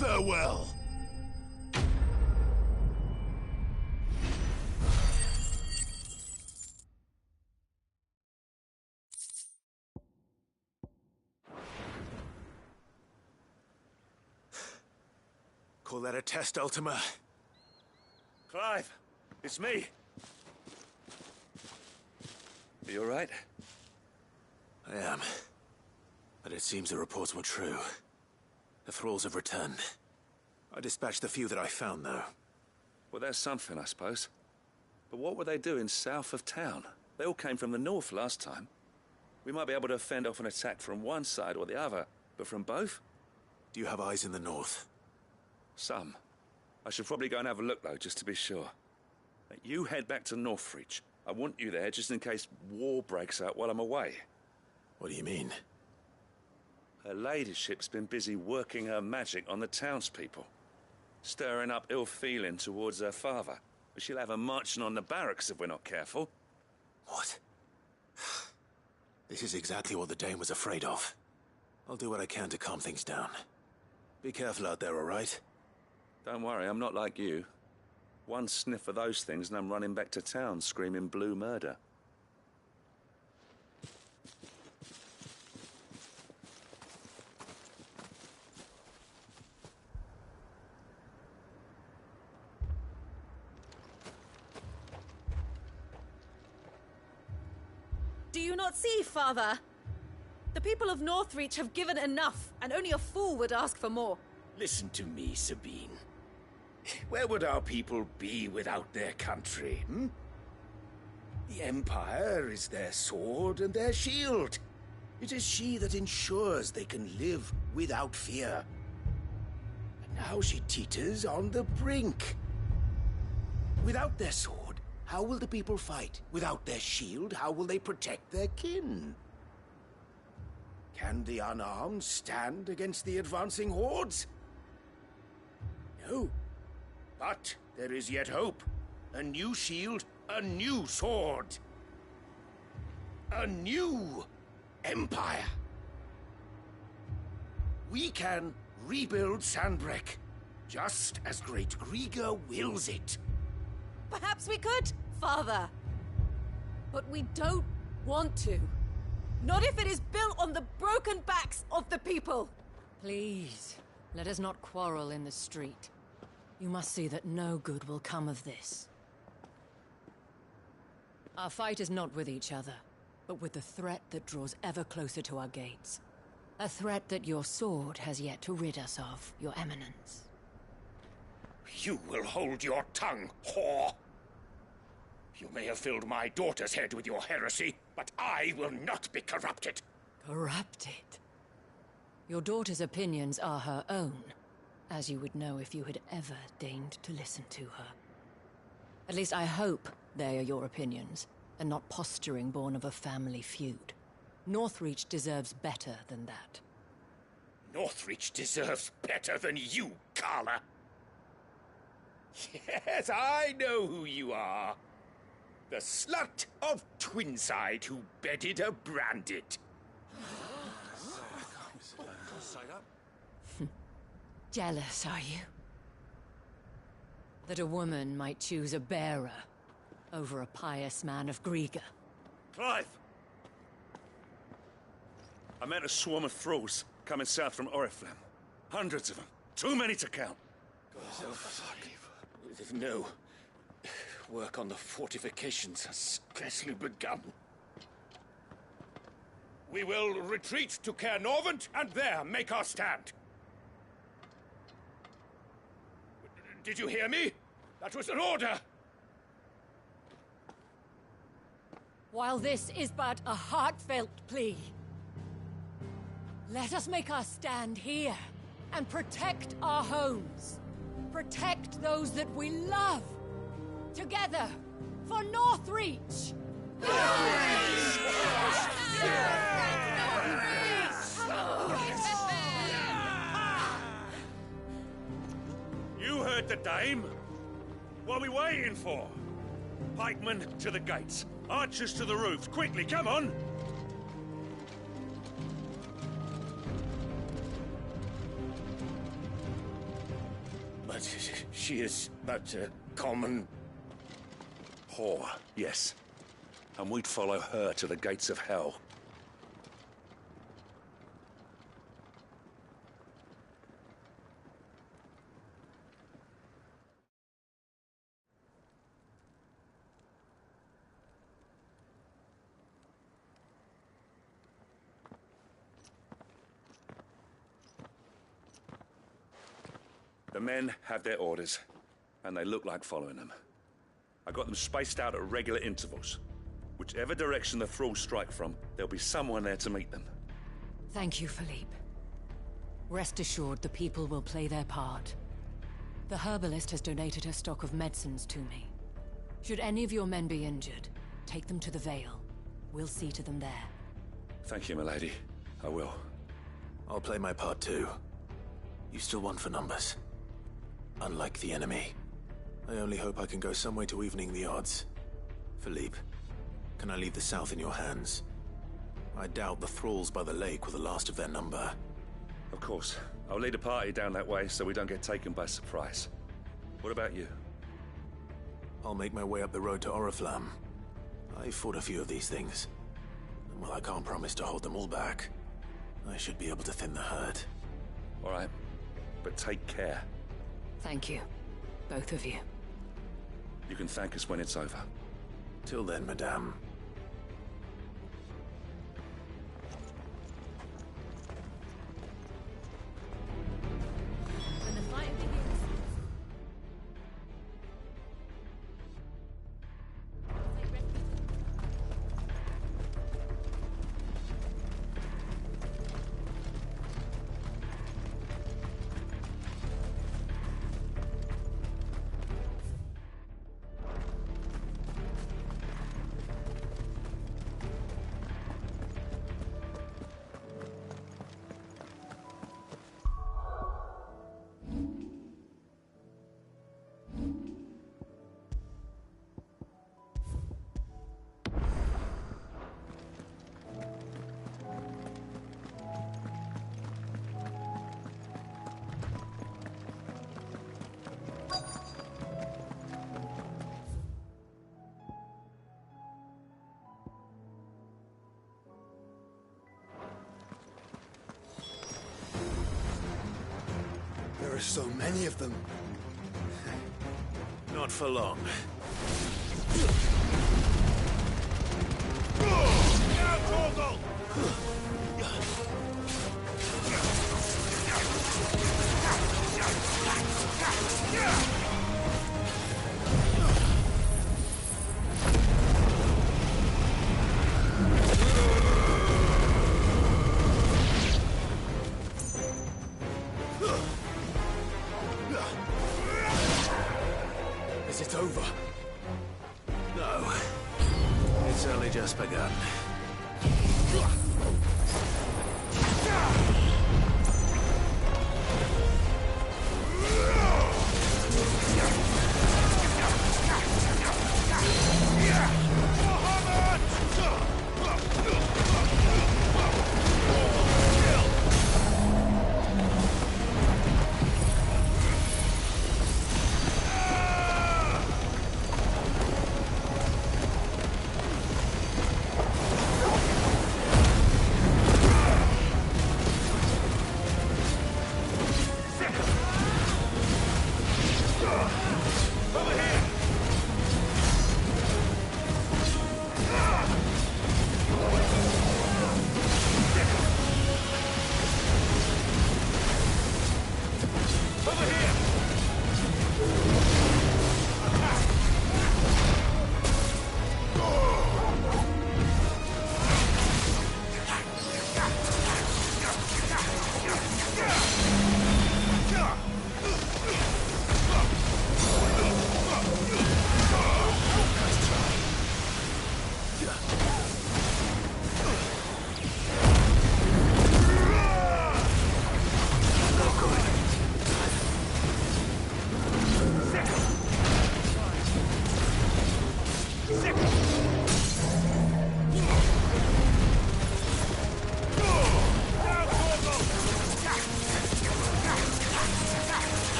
Farewell. Call that a test, Ultima? Clive, it's me. Are you all right? I am. But it seems the reports were true. The thralls have returned. I dispatched the few that I found, though. Well, that's something, I suppose. But what were they doing south of town? They all came from the north last time. We might be able to fend off an attack from one side or the other, but from both? Do you have eyes in the north? Some. I should probably go and have a look, though, just to be sure. You head back to Northreach. I want you there just in case war breaks out while I'm away. What do you mean? Her ladyship's been busy working her magic on the townspeople, stirring up ill feeling towards her father. But she'll have her marching on the barracks if we're not careful. What? This is exactly what the Dane was afraid of. I'll do what I can to calm things down. Be careful out there, all right? Don't worry, I'm not like you. One sniff of those things and I'm running back to town screaming blue murder. Do you not see, Father? The people of Northreach have given enough, and only a fool would ask for more. Listen to me, Sabine. Where would our people be without their country, hmm? The Empire is their sword and their shield. It is she that ensures they can live without fear. And now she teeters on the brink. Without their sword, how will the people fight? Without their shield, how will they protect their kin? Can the unarmed stand against the advancing hordes? No. But there is yet hope. A new shield, a new sword. A new empire. We can rebuild Sandbreck, just as Great Grieger wills it. Perhaps we could, Father. But we don't want to. Not if it is built on the broken backs of the people. Please, let us not quarrel in the street. You must see that no good will come of this. Our fight is not with each other, but with the threat that draws ever closer to our gates. A threat that your sword has yet to rid us of, Your Eminence. You will hold your tongue, whore! You may have filled my daughter's head with your heresy, but I will not be corrupted. Corrupted? Your daughter's opinions are her own, as you would know if you had ever deigned to listen to her. At least I hope they are your opinions, and not posturing born of a family feud. Northreach deserves better than that. Northreach deserves better than you, Carla. Yes, I know who you are. The slut of Twinside who bedded a Branded. Jealous, are you? That a woman might choose a bearer over a pious man of Grieger. Clive! I met a swarm of thralls coming south from Oriflamme. Hundreds of them. Too many to count. No. Work on the fortifications has scarcely begun. We will retreat to Caer Norvent and there make our stand. Did you hear me? That was an order! While this is but a heartfelt plea, let us make our stand here and protect our homes. Protect those that we love. Together, for Northreach! You heard the dame. What are we waiting for? Pikemen to the gates. Archers to the roofs. Quickly, come on! But she is but a common... whore, yes. And we'd follow her to the gates of hell. The men have their orders, and they look like following them. I got them spaced out at regular intervals. Whichever direction the thralls strike from, there'll be someone there to meet them. Thank you, Philippe. Rest assured the people will play their part. The herbalist has donated her stock of medicines to me. Should any of your men be injured, take them to the Vale. We'll see to them there. Thank you, milady. I will. I'll play my part too. You still want for numbers. Unlike the enemy. I only hope I can go some way to evening the odds. Philippe, can I leave the south in your hands? I doubt the thralls by the lake were the last of their number. Of course. I'll lead a party down that way so we don't get taken by surprise. What about you? I'll make my way up the road to Oriflamme. I fought a few of these things. And while I can't promise to hold them all back, I should be able to thin the herd. All right. But take care. Thank you. Both of you. You can thank us when it's over. Till then, madame. When the fighting begins... are so many of them. Not for long. Now, Torgal! Is it over? No. It's only just begun.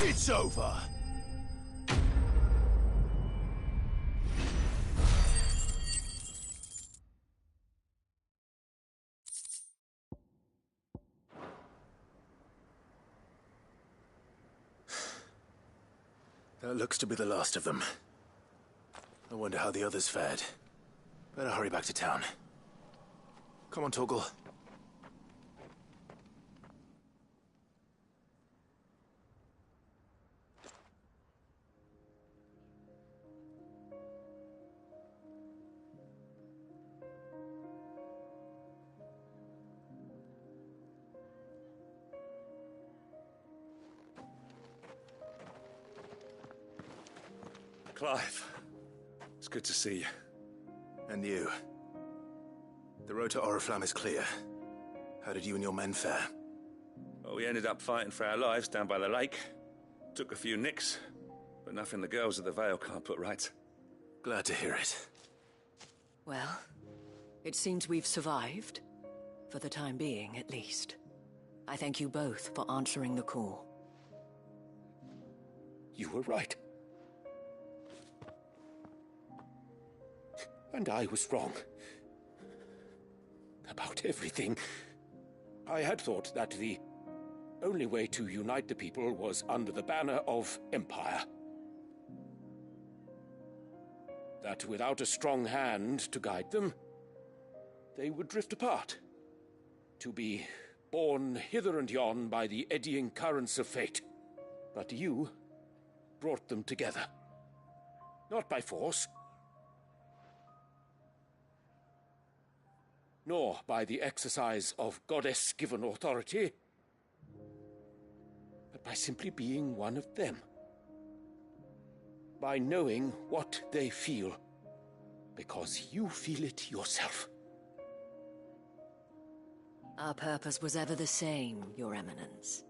It's over! That looks to be the last of them. I wonder how the others fared. Better hurry back to town. Come on, Torgal. Clive, it's good to see you. And you. The road to Oriflamme is clear. How did you and your men fare? Well, we ended up fighting for our lives down by the lake. Took a few nicks, but nothing the girls of the Vale can't put right. Glad to hear it. Well, it seems we've survived. For the time being, at least. I thank you both for answering the call. You were right. And I was wrong. About everything. I had thought that the only way to unite the people was under the banner of Empire. That without a strong hand to guide them, they would drift apart. To be borne hither and yon by the eddying currents of fate. But you brought them together. Not by force, nor by the exercise of goddess-given authority, but by simply being one of them. By knowing what they feel, because you feel it yourself. Our purpose was ever the same, Your Eminence.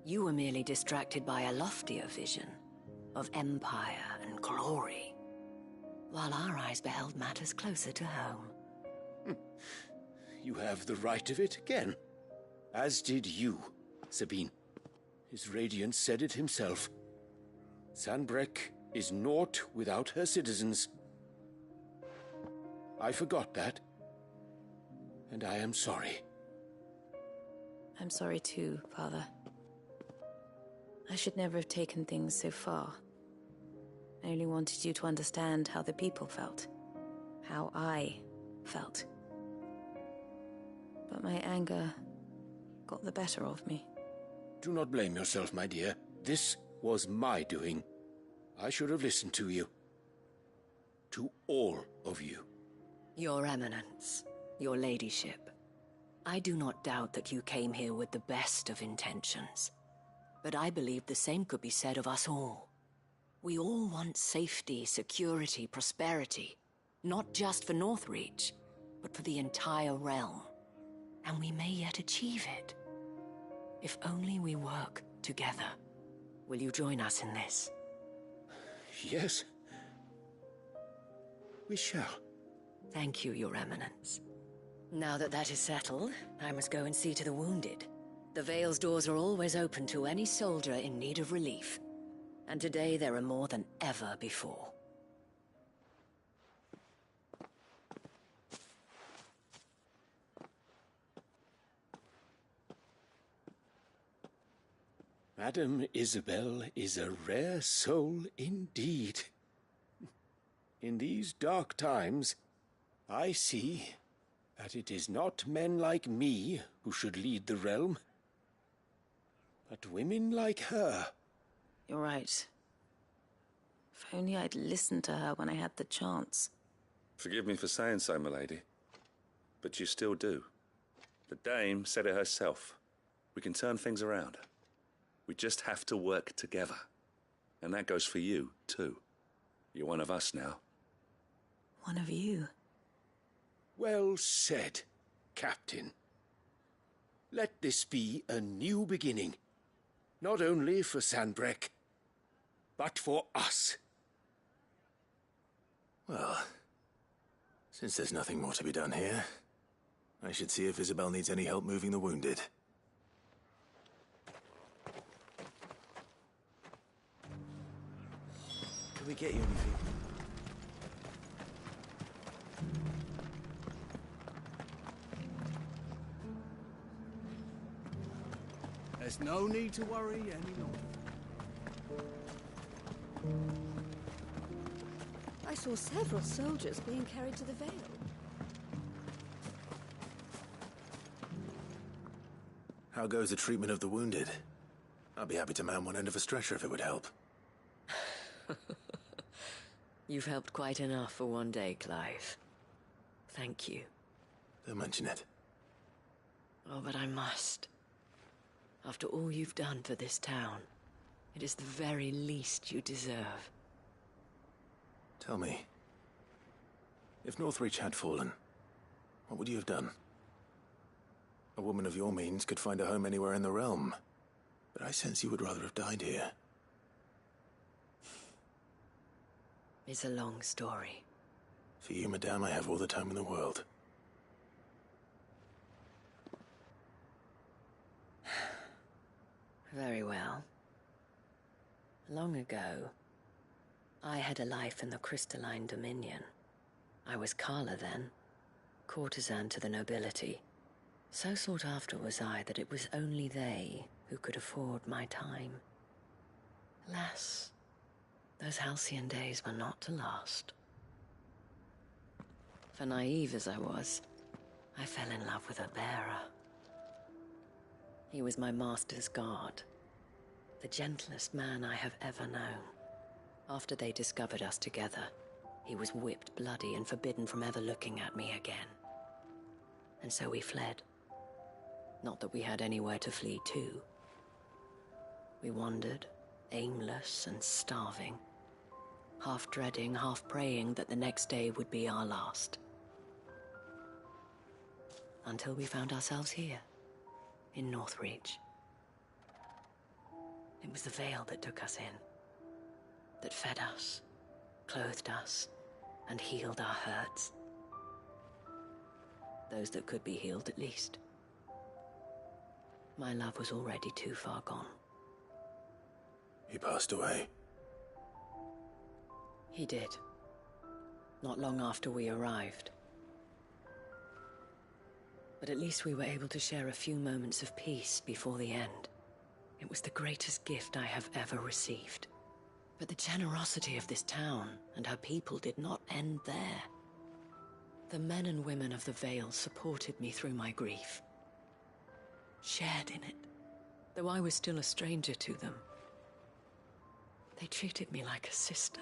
You were merely distracted by a loftier vision. of empire and glory, while our eyes beheld matters closer to home. You have the right of it again. As did you, Sabine. His Radiance said it himself. Sanbreque is naught without her citizens. I forgot that. And I am sorry. I'm sorry too, Father. I should never have taken things so far. I only wanted you to understand how the people felt. How I felt. But my anger got the better of me. Do not blame yourself, my dear. This was my doing. I should have listened to you. To all of you. Your Eminence, your Ladyship, I do not doubt that you came here with the best of intentions. But I believe the same could be said of us all. We all want safety, security, prosperity. Not just for Northreach, but for the entire realm. And we may yet achieve it. If only we work together. Will you join us in this? Yes. We shall. Thank you, Your Eminence. Now that that is settled, I must go and see to the wounded. The Vale's doors are always open to any soldier in need of relief. And today there are more than ever before. Madame Isabel is a rare soul indeed. In these dark times, I see that it is not men like me who should lead the realm, but women like her. You're right. If only I'd listened to her when I had the chance. Forgive me for saying so, milady, but you still do. The Dame said it herself. We can turn things around. We just have to work together. And that goes for you, too. You're one of us now. One of you? Well said, Captain. Let this be a new beginning. Not only for Sanbreque, but for us. Well, since there's nothing more to be done here, I should see if Isabel needs any help moving the wounded. Can we get you anything? There's no need to worry any longer. I saw several soldiers being carried to the Vale. How goes the treatment of the wounded? I'd be happy to man one end of a stretcher if it would help. You've helped quite enough for one day, Clive. Thank you. Don't mention it. Oh, but I must. After all you've done for this town, it is the very least you deserve. Tell me, if Northreach had fallen, what would you have done? A woman of your means could find a home anywhere in the realm, but I sense you would rather have died here. It's a long story. For you, madame, I have all the time in the world. Very well. Long ago, I had a life in the Crystalline Dominion. I was Carla then, courtesan to the nobility. So sought after was I that it was only they who could afford my time. Alas, those halcyon days were not to last. For naive as I was, I fell in love with a bearer. He was my master's guard, the gentlest man I have ever known. After they discovered us together, he was whipped bloody and forbidden from ever looking at me again. And so we fled. Not that we had anywhere to flee to. We wandered, aimless and starving, half dreading, half praying that the next day would be our last. Until we found ourselves here, in Northreach. It was the Vale that took us in. fed us, clothed us, and healed our hurts. Those that could be healed, at least. My love was already too far gone. He passed away. He did. Not long after we arrived. But at least we were able to share a few moments of peace before the end. It was the greatest gift I have ever received. But the generosity of this town and her people did not end there. The men and women of the Vale supported me through my grief. Shared in it, though I was still a stranger to them. They treated me like a sister.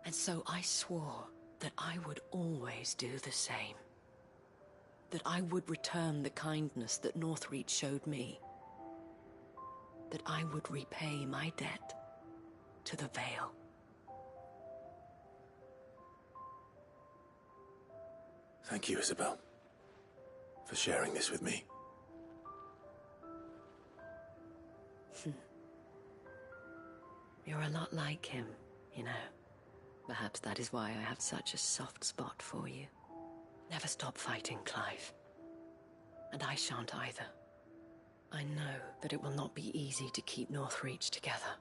And so I swore that I would always do the same. That I would return the kindness that Northreach showed me. That I would repay my debt to the Vale. Thank you, Isabel, for sharing this with me. You're a lot like him, you know. Perhaps that is why I have such a soft spot for you. Never stop fighting, Clive. And I shan't either. I know that it will not be easy to keep Northreach together.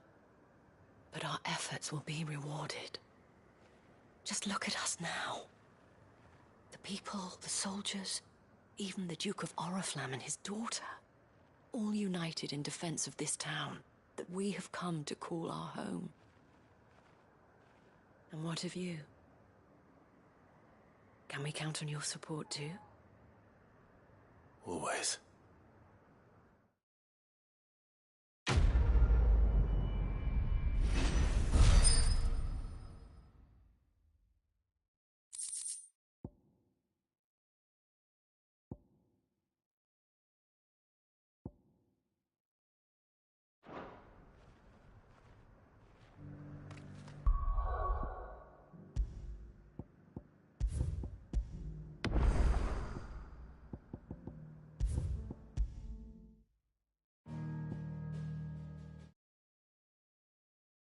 But our efforts will be rewarded. Just look at us now. The people, the soldiers, even the Duke of Oriflamme and his daughter. All united in defense of this town that we have come to call our home. And what of you? Can we count on your support too? Always.